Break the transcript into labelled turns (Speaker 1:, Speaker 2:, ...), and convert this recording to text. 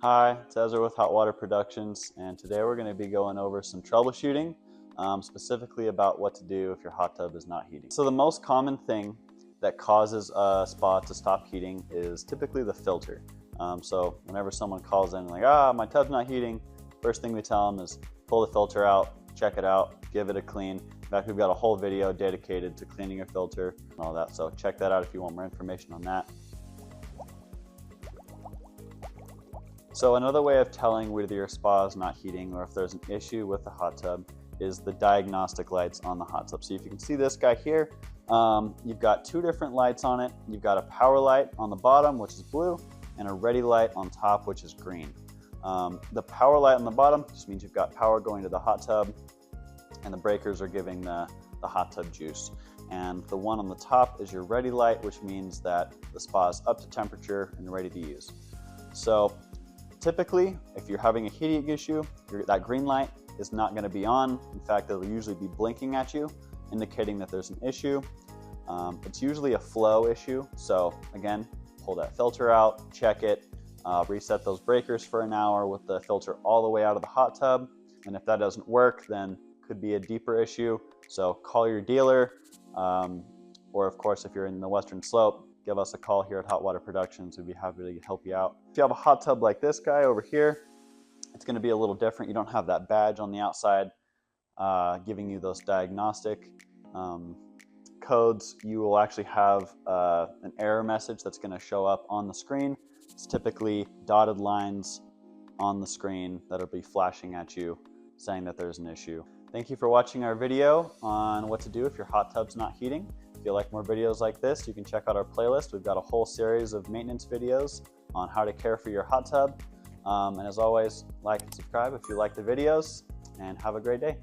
Speaker 1: Hi, it's Ezra with Hot Water Productions, and today we're going to be going over some troubleshooting, specifically about what to do if your hot tub is not heating. So the most common thing that causes a spa to stop heating is typically the filter. So whenever someone calls in like, my tub's not heating, first thing we tell them is pull the filter out, check it out, give it a clean. In fact, we've got a whole video dedicated to cleaning your filter and all that, so check that out if you want more information on that. So another way of telling whether your spa is not heating or if there's an issue with the hot tub is the diagnostic lights on the hot tub. So if you can see this guy here, you've got two different lights on it. You've got a power light on the bottom, which is blue, and a ready light on top, which is green. The power light on the bottom just means you've got power going to the hot tub, and the breakers are giving the hot tub juice. And the one on the top is your ready light, which means that the spa is up to temperature and ready to use. So typically, if you're having a heating issue, that green light is not going to be on. In fact, it'll usually be blinking at you, indicating that there's an issue. It's usually a flow issue. So again, pull that filter out, check it, reset those breakers for an hour with the filter all the way out of the hot tub. And if that doesn't work, then it could be a deeper issue. So call your dealer, or of course, if you're in the Western Slope, give us a call here at Hot Water Productions. We'd be happy to help you out. If you have a hot tub like this guy over here, it's going to be a little different. You don't have that badge on the outside giving you those diagnostic codes. You will actually have an error message that's going to show up on the screen. It's typically dotted lines on the screen that'll be flashing at you saying that there's an issue. Thank you for watching our video on what to do if your hot tub's not heating. If you like more videos like this, you can check out our playlist. We've got a whole series of maintenance videos on how to care for your hot tub. And as always, like and subscribe if you like the videos, and have a great day.